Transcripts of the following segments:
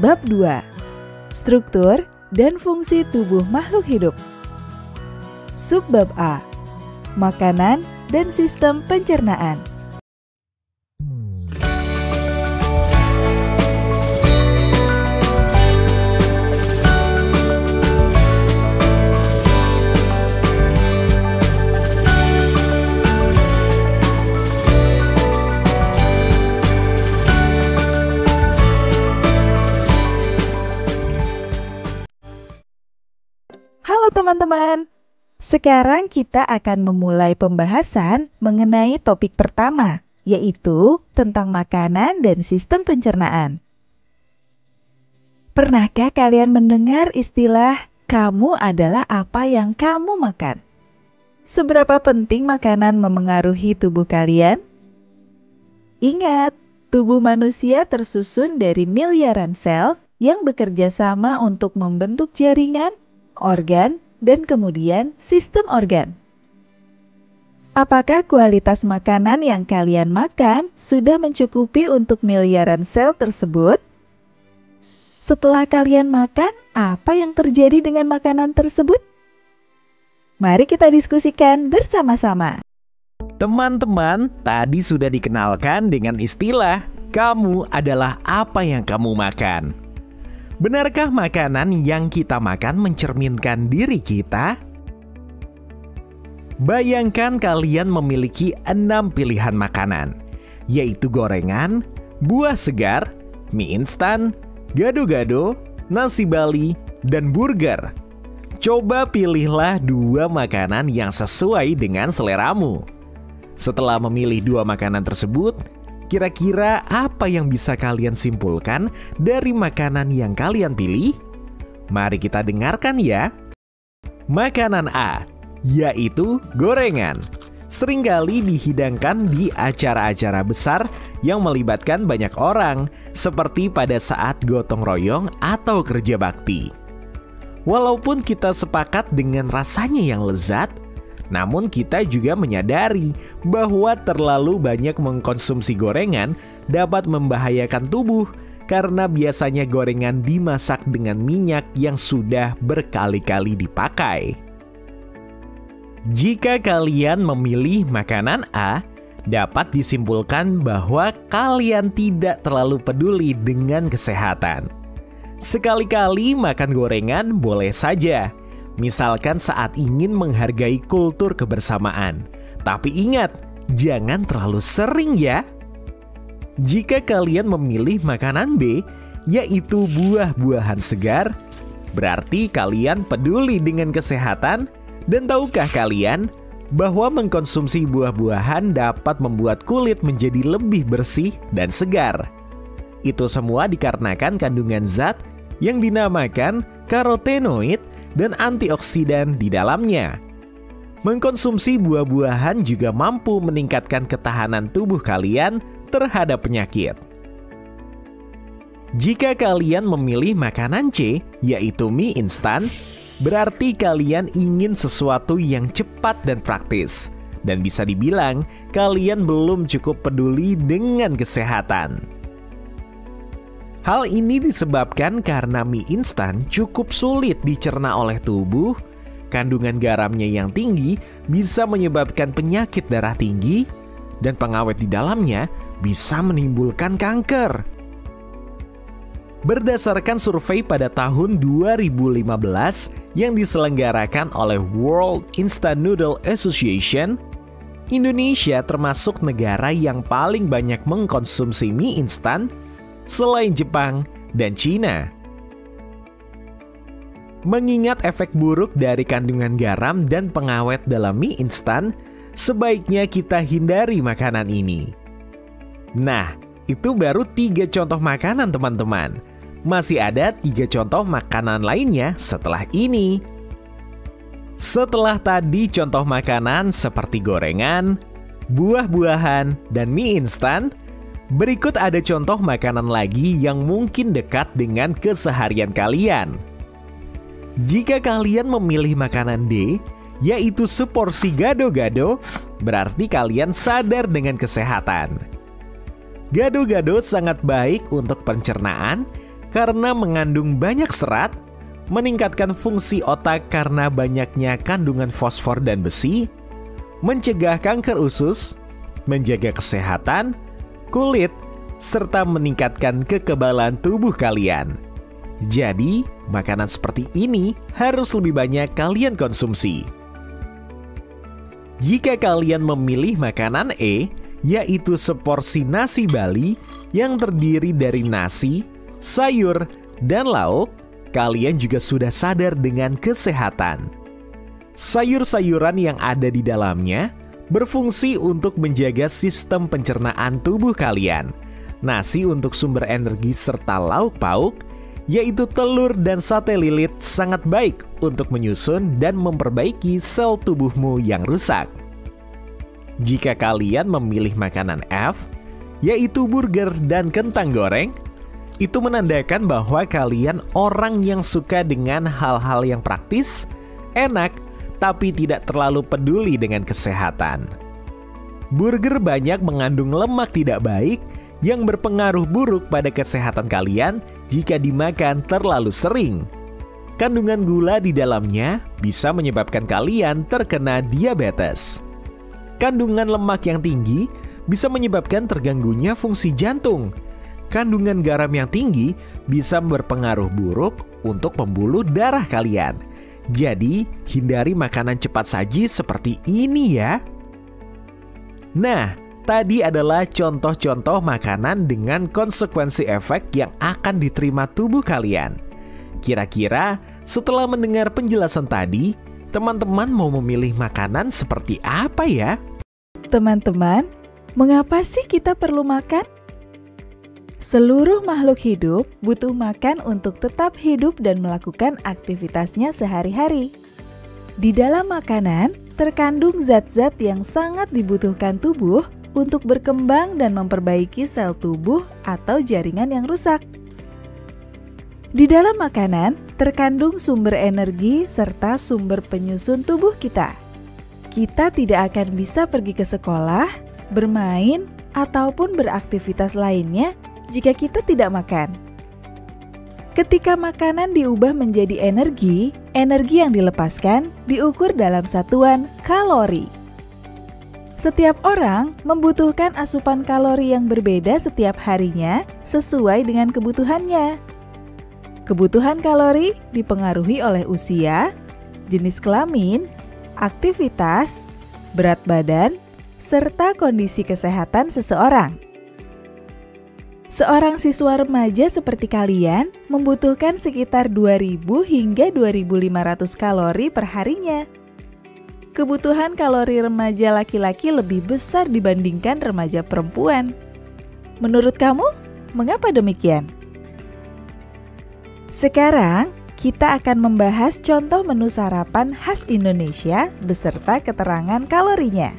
Bab 2. Struktur dan fungsi tubuh makhluk hidup. Subbab A. Makanan dan sistem pencernaan. Halo teman-teman, sekarang kita akan memulai pembahasan mengenai topik pertama, yaitu tentang makanan dan sistem pencernaan. Pernahkah kalian mendengar istilah "kamu adalah apa yang kamu makan"? Seberapa penting makanan memengaruhi tubuh kalian? Ingat, tubuh manusia tersusun dari miliaran sel yang bekerja sama untuk membentuk jaringan, organ, dan kemudian sistem organ. Apakah kualitas makanan yang kalian makan sudah mencukupi untuk miliaran sel tersebut? Setelah kalian makan, apa yang terjadi dengan makanan tersebut? Mari kita diskusikan bersama-sama. Teman-teman, tadi sudah dikenalkan dengan istilah "kamu adalah apa yang kamu makan". Benarkah makanan yang kita makan mencerminkan diri kita? Bayangkan kalian memiliki 6 pilihan makanan, yaitu gorengan, buah segar, mie instan, gado-gado, nasi Bali, dan burger. Coba pilihlah 2 makanan yang sesuai dengan seleramu. Setelah memilih 2 makanan tersebut, kira-kira apa yang bisa kalian simpulkan dari makanan yang kalian pilih? Mari kita dengarkan ya. Makanan A, yaitu gorengan. Seringkali dihidangkan di acara-acara besar yang melibatkan banyak orang, seperti pada saat gotong royong atau kerja bakti. Walaupun kita sepakat dengan rasanya yang lezat, namun kita juga menyadari bahwa terlalu banyak mengkonsumsi gorengan dapat membahayakan tubuh karena biasanya gorengan dimasak dengan minyak yang sudah berkali-kali dipakai. Jika kalian memilih makanan A, dapat disimpulkan bahwa kalian tidak terlalu peduli dengan kesehatan. Sekali-kali makan gorengan boleh saja, misalkan saat ingin menghargai kultur kebersamaan. Tapi ingat, jangan terlalu sering ya. Jika kalian memilih makanan B, yaitu buah-buahan segar, berarti kalian peduli dengan kesehatan. Dan tahukah kalian bahwa mengkonsumsi buah-buahan dapat membuat kulit menjadi lebih bersih dan segar? Itu semua dikarenakan kandungan zat yang dinamakan karotenoid dan antioksidan di dalamnya. Mengkonsumsi buah-buahan juga mampu meningkatkan ketahanan tubuh kalian terhadap penyakit. Jika kalian memilih makanan C, yaitu mie instan, berarti kalian ingin sesuatu yang cepat dan praktis. Dan bisa dibilang, kalian belum cukup peduli dengan kesehatan. Hal ini disebabkan karena mie instan cukup sulit dicerna oleh tubuh, kandungan garamnya yang tinggi bisa menyebabkan penyakit darah tinggi, dan pengawet di dalamnya bisa menimbulkan kanker. Berdasarkan survei pada tahun 2015 yang diselenggarakan oleh World Instant Noodle Association, Indonesia termasuk negara yang paling banyak mengkonsumsi mie instan selain Jepang dan Cina. Mengingat efek buruk dari kandungan garam dan pengawet dalam mie instan, sebaiknya kita hindari makanan ini. Nah, itu baru 3 contoh makanan teman-teman. Masih ada 3 contoh makanan lainnya setelah ini. Setelah tadi contoh makanan seperti gorengan, buah-buahan, dan mie instan, berikut ada contoh makanan lagi yang mungkin dekat dengan keseharian kalian. Jika kalian memilih makanan D, yaitu seporsi gado-gado, berarti kalian sadar dengan kesehatan. Gado-gado sangat baik untuk pencernaan karena mengandung banyak serat, meningkatkan fungsi otak karena banyaknya kandungan fosfor dan besi, mencegah kanker usus, menjaga kesehatan, kulit, serta meningkatkan kekebalan tubuh kalian. Jadi, makanan seperti ini harus lebih banyak kalian konsumsi. Jika kalian memilih makanan E, yaitu seporsi nasi Bali yang terdiri dari nasi, sayur, dan lauk, kalian juga sudah sadar dengan kesehatan. Sayur-sayuran yang ada di dalamnya berfungsi untuk menjaga sistem pencernaan tubuh kalian. Nasi untuk sumber energi serta lauk pauk, yaitu telur dan sate lilit, sangat baik untuk menyusun dan memperbaiki sel tubuhmu yang rusak. Jika kalian memilih makanan F, yaitu burger dan kentang goreng, itu menandakan bahwa kalian orang yang suka dengan hal-hal yang praktis, enak, tapi tidak terlalu peduli dengan kesehatan. Burger banyak mengandung lemak tidak baik yang berpengaruh buruk pada kesehatan kalian jika dimakan terlalu sering. Kandungan gula di dalamnya bisa menyebabkan kalian terkena diabetes. Kandungan lemak yang tinggi bisa menyebabkan terganggunya fungsi jantung. Kandungan garam yang tinggi bisa berpengaruh buruk untuk pembuluh darah kalian. Jadi, hindari makanan cepat saji seperti ini ya. Nah, tadi adalah contoh-contoh makanan dengan konsekuensi efek yang akan diterima tubuh kalian. Kira-kira setelah mendengar penjelasan tadi, teman-teman mau memilih makanan seperti apa ya? Teman-teman, mengapa sih kita perlu makan? Seluruh makhluk hidup butuh makan untuk tetap hidup dan melakukan aktivitasnya sehari-hari. Di dalam makanan terkandung zat-zat yang sangat dibutuhkan tubuh untuk berkembang dan memperbaiki sel tubuh atau jaringan yang rusak. Di dalam makanan terkandung sumber energi serta sumber penyusun tubuh kita. Kita tidak akan bisa pergi ke sekolah, bermain, ataupun beraktivitas lainnya jika kita tidak makan. Ketika makanan diubah menjadi energi, energi yang dilepaskan diukur dalam satuan kalori. Setiap orang membutuhkan asupan kalori yang berbeda setiap harinya sesuai dengan kebutuhannya. Kebutuhan kalori dipengaruhi oleh usia, jenis kelamin, aktivitas, berat badan, serta kondisi kesehatan seseorang. Seorang siswa remaja seperti kalian membutuhkan sekitar 2.000 hingga 2.500 kalori per harinya. Kebutuhan kalori remaja laki-laki lebih besar dibandingkan remaja perempuan. Menurut kamu, mengapa demikian? Sekarang, kita akan membahas contoh menu sarapan khas Indonesia beserta keterangan kalorinya.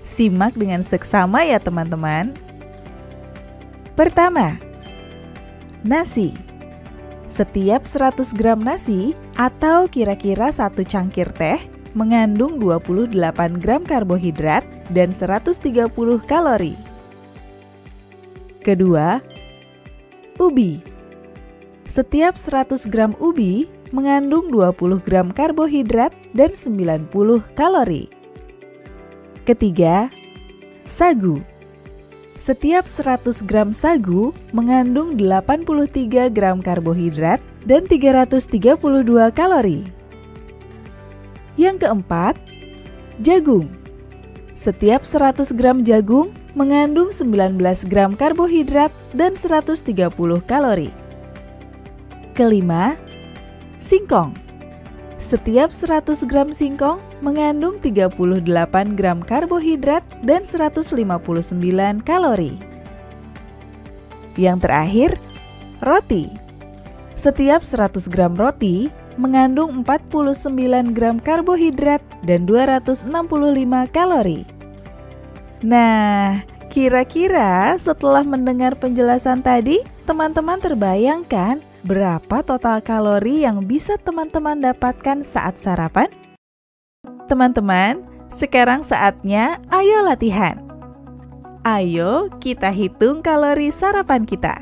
Simak dengan seksama ya teman-teman. Pertama, nasi. Setiap 100 gram nasi atau kira-kira 1 cangkir teh mengandung 28 gram karbohidrat dan 130 kalori. Kedua, ubi. Setiap 100 gram ubi mengandung 20 gram karbohidrat dan 90 kalori. Ketiga, sagu. Setiap 100 gram sagu mengandung 83 gram karbohidrat dan 332 kalori. Yang keempat, jagung. Setiap 100 gram jagung mengandung 19 gram karbohidrat dan 130 kalori. Kelima, singkong. Setiap 100 gram singkong mengandung 38 gram karbohidrat dan 159 kalori. Yang terakhir, roti. Setiap 100 gram roti mengandung 49 gram karbohidrat dan 265 kalori. Nah, kira-kira setelah mendengar penjelasan tadi, teman-teman terbayangkan berapa total kalori yang bisa teman-teman dapatkan saat sarapan? Teman-teman, sekarang saatnya ayo latihan. Ayo kita hitung kalori sarapan kita.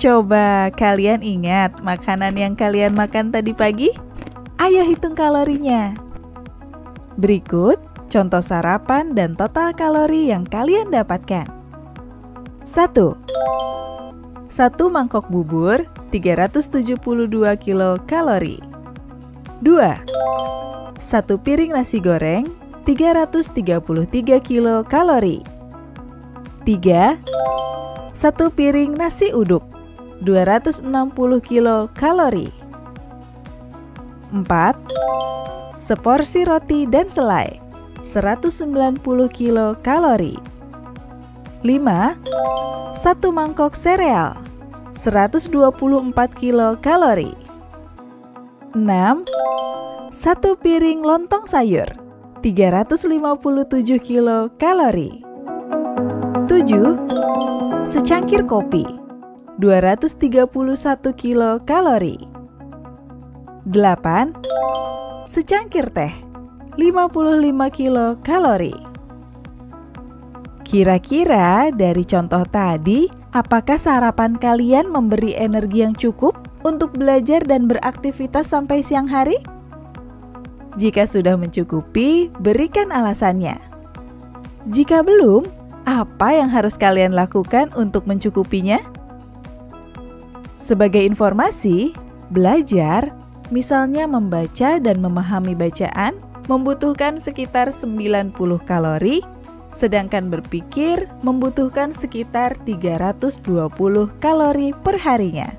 Coba kalian ingat makanan yang kalian makan tadi pagi? Ayo hitung kalorinya. Berikut contoh sarapan dan total kalori yang kalian dapatkan. 1. 1 mangkok bubur 372 kilokalori. 2. 1 piring nasi goreng 333 kilokalori. 3. 1 piring nasi uduk 260 kilokalori. 4. Seporsi roti dan selai 190 kilokalori. 5. 1 mangkok sereal 124 kilokalori. 6. 1 piring lontong sayur 357 kilokalori. 7. Secangkir kopi 231 kilokalori. 8. Secangkir teh 55 kilokalori. Kira-kira dari contoh tadi, apakah sarapan kalian memberi energi yang cukup untuk belajar dan beraktivitas sampai siang hari? Jika sudah mencukupi, berikan alasannya. Jika belum, apa yang harus kalian lakukan untuk mencukupinya? Sebagai informasi, belajar, misalnya membaca dan memahami bacaan, membutuhkan sekitar 90 kalori, sedangkan berpikir membutuhkan sekitar 320 kalori per harinya.